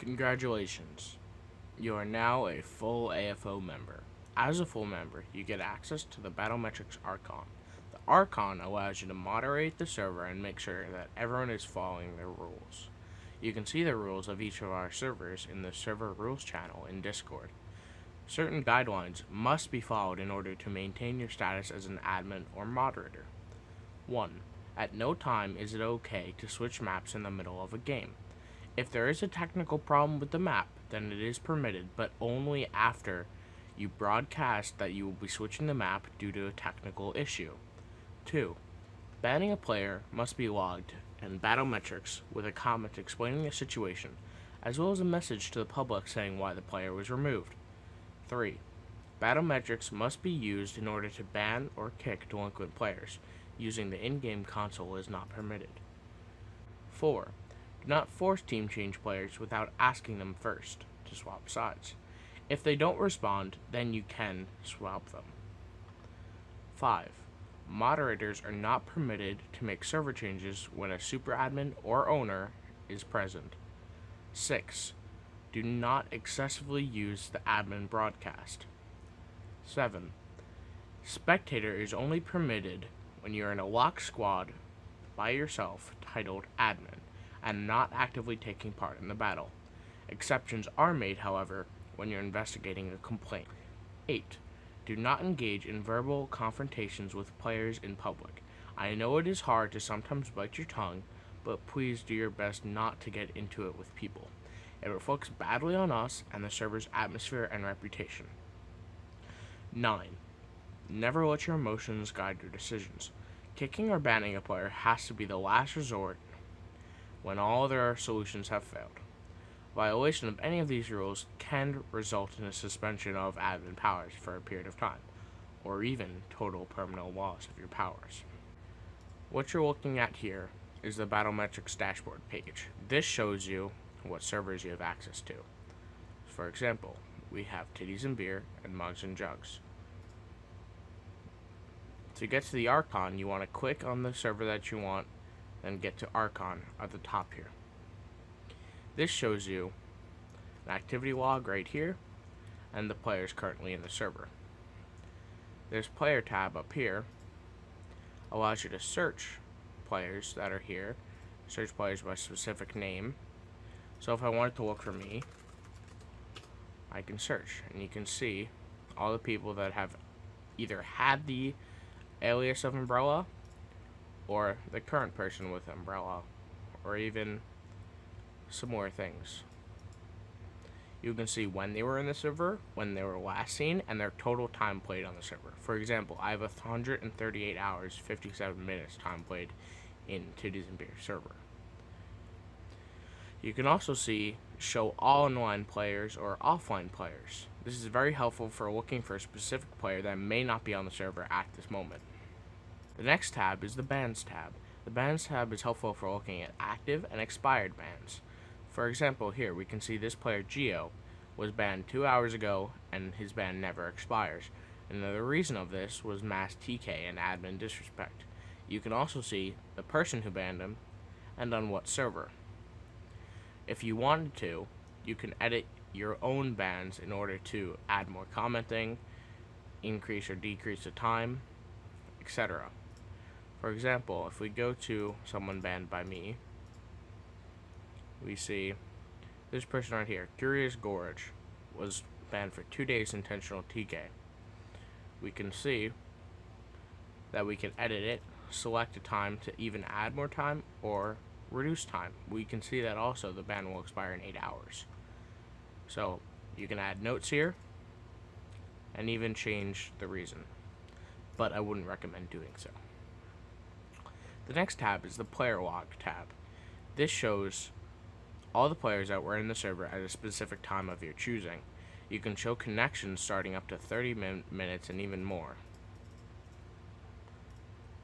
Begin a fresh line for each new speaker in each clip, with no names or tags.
Congratulations, you are now a full AFO member. As a full member, you get access to the Battlemetrics Archon. The Archon allows you to moderate the server and make sure that everyone is following their rules. You can see the rules of each of our servers in the server rules channel in Discord. Certain guidelines must be followed in order to maintain your status as an admin or moderator. 1. At no time is it okay to switch maps in the middle of a game. If there is a technical problem with the map, then it is permitted, but only after you broadcast that you will be switching the map due to a technical issue. 2. Banning a player must be logged in Battlemetrics with a comment explaining the situation, as well as a message to the public saying why the player was removed. 3. Battlemetrics must be used in order to ban or kick delinquent players. Using the in-game console is not permitted. 4. Do not force team change players without asking them first to swap sides. If they don't respond, then you can swap them. 5. Moderators are not permitted to make server changes when a super admin or owner is present. 6. Do not excessively use the admin broadcast. 7. Spectator is only permitted when you're in a locked squad by yourself titled admin and not actively taking part in the battle. Exceptions are made, however, when you're investigating a complaint. 8. Do not engage in verbal confrontations with players in public. I know it is hard to sometimes bite your tongue, but please do your best not to get into it with people. It reflects badly on us and the server's atmosphere and reputation. 9. Never let your emotions guide your decisions. Kicking or banning a player has to be the last resort when all other solutions have failed. Violation of any of these rules can result in a suspension of admin powers for a period of time, or even total permanent loss of your powers. What you're looking at here is the Battlemetrics dashboard page. This shows you what servers you have access to. For example, we have Titties and Beer and Mugs and Jugs. To get to the Archon, you want to click on the server that you want, then get to Archon at the top here. This shows you an activity log right here, and the players currently in the server. This player tab up here allows you to search players that are here, search players by specific name. So if I wanted to look for me, I can search, and you can see all the people that have either had the alias of Umbrella, or the current person with Umbrella, or even similar things. You can see when they were in the server, when they were last seen, and their total time played on the server. For example, I have 138 hours, 57 minutes time played in Titties and Beer server. You can also see show all online players or offline players. This is very helpful for looking for a specific player that may not be on the server at this moment. The next tab is the bans tab. The bans tab is helpful for looking at active and expired bans. For example, here we can see this player Geo was banned 2 hours ago and his ban never expires. And the reason of this was mass TK and admin disrespect. You can also see the person who banned him and on what server. If you wanted to, you can edit your own bans in order to add more commenting, increase or decrease the time, etc. For example, if we go to someone banned by me, we see this person right here, Curious Gorge, was banned for 2 days intentional TK. We can see that we can edit it, select a time to even add more time or reduce time. We can see that also the ban will expire in 8 hours. So you can add notes here and even change the reason, but I wouldn't recommend doing so. The next tab is the player log tab. This shows all the players that were in the server at a specific time of your choosing. You can show connections starting up to 30 minutes and even more.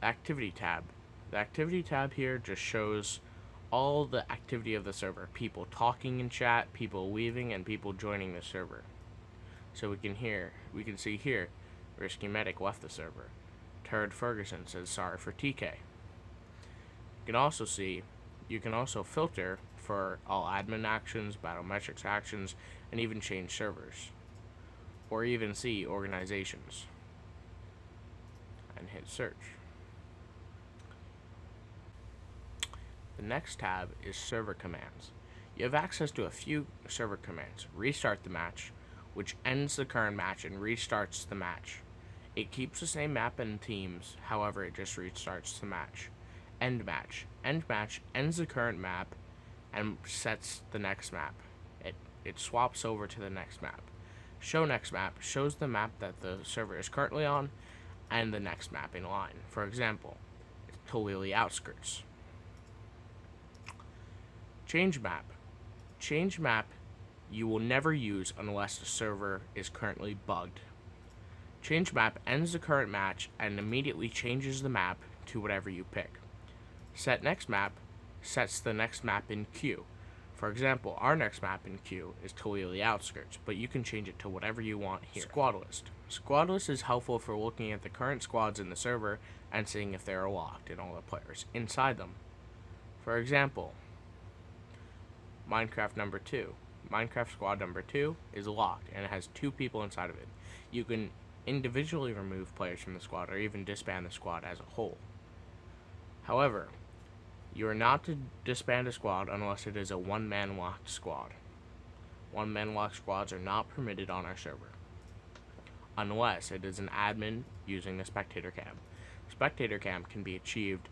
Activity tab. The activity tab here just shows all the activity of the server. People talking in chat, people leaving, and people joining the server. So we can see here, Risky Medic left the server. Turd Ferguson says sorry for TK. You can also see You can also filter for all admin actions, battlemetrics actions, and even change servers, or even see organizations, and hit search. The next tab is server commands. You have access to a few server commands. Restart the match, which ends the current match and restarts the match. It keeps the same map and teams, however it just restarts the match. End match. End match ends the current map and sets the next map. It swaps over to the next map. Show next map shows the map that the server is currently on and the next map in line. For example, Tolili Outskirts. Change map. Change map you will never use unless the server is currently bugged. Change map ends the current match and immediately changes the map to whatever you pick. Set next map sets the next map in queue. For example, our next map in queue is Tolili Outskirts, but you can change it to whatever you want here. Squad list. Squad list is helpful for looking at the current squads in the server and seeing if they are locked and all the players inside them. For example, Minecraft number 2. Minecraft squad number 2 is locked and it has 2 people inside of it. You can individually remove players from the squad or even disband the squad as a whole. However, you are not to disband a squad unless it is a one-man locked squad. One-man locked squads are not permitted on our server, unless it is an admin using the spectator cam. Spectator cam can be achieved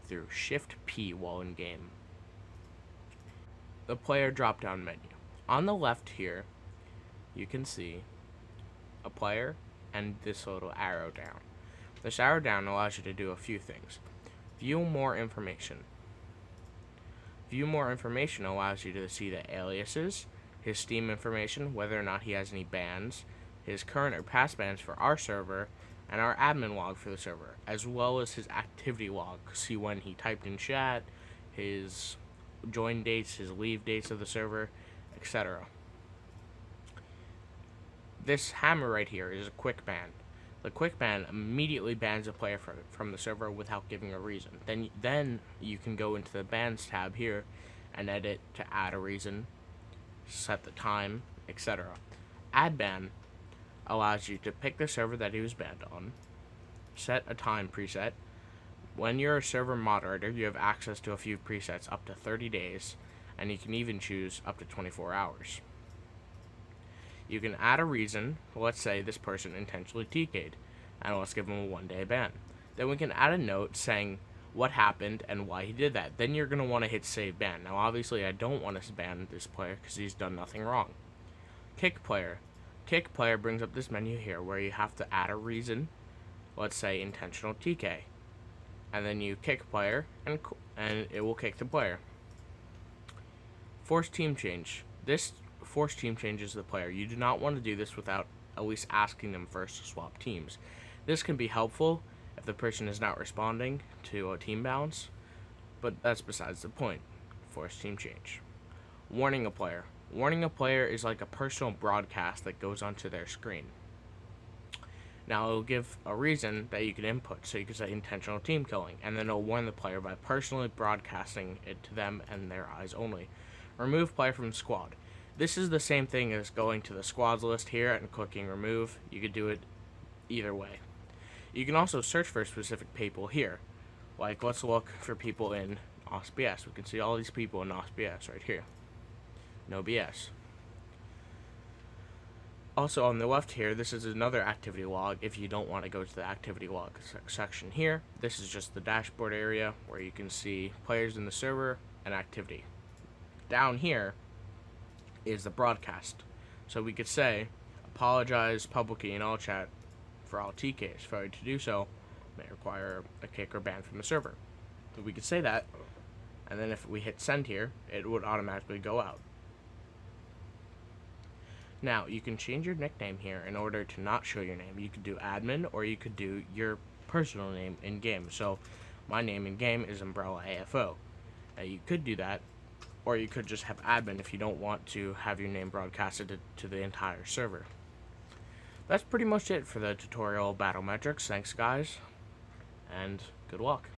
through Shift P while in game. The player drop-down menu. On the left here, you can see a player and this little arrow down. This arrow down allows you to do a few things. View more information. View more information allows you to see the aliases, his Steam information, whether or not he has any bans, his current or past bans for our server, and our admin log for the server, as well as his activity log. See when he typed in chat, his join dates, his leave dates of the server, etc. This hammer right here is a quick ban. The quick ban immediately bans a player from the server without giving a reason. Then you can go into the bans tab here and edit to add a reason, set the time, etc. Add ban allows you to pick the server that he was banned on, set a time preset. When you're a server moderator, you have access to a few presets up to 30 days, and you can even choose up to 24 hours. You can add a reason. Let's say this person intentionally TK'd, and let's give him a 1-day ban. Then we can add a note saying what happened and why he did that. Then you're going to want to hit save ban. Now obviously I don't want to ban this player because he's done nothing wrong. Kick player. Kick player brings up this menu here where you have to add a reason. Let's say intentional TK. And then you kick player and it will kick the player. Force team change. This force team changes the player. You do not want to do this without at least asking them first to swap teams. This can be helpful if the person is not responding to a team bounce, but that's besides the point. Force team change. Warning a player. Warning a player is like a personal broadcast that goes onto their screen. Now it'll give a reason that you can input, so you can say intentional team killing, and then it'll warn the player by personally broadcasting it to them and their eyes only. Remove player from squad. This is the same thing as going to the squads list here and clicking remove. You could do it either way. You can also search for specific people here. Like, let's look for people in OSBS. We can see all these people in OSBS right here. No BS. Also on the left here, this is another activity log if you don't want to go to the activity log section here. This is just the dashboard area where you can see players in the server and activity. Down here is the broadcast. So we could say, apologize publicly in all chat for all TKs. Failure to do so may require a kick or ban from the server. So we could say that, and then if we hit send here, it would automatically go out. Now, you can change your nickname here in order to not show your name. You could do admin, or you could do your personal name in-game. So, my name in-game is Umbrella AFO. Now, you could do that, or you could just have admin if you don't want to have your name broadcasted to the entire server. That's pretty much it for the tutorial Battlemetrics. Thanks, guys, and good luck.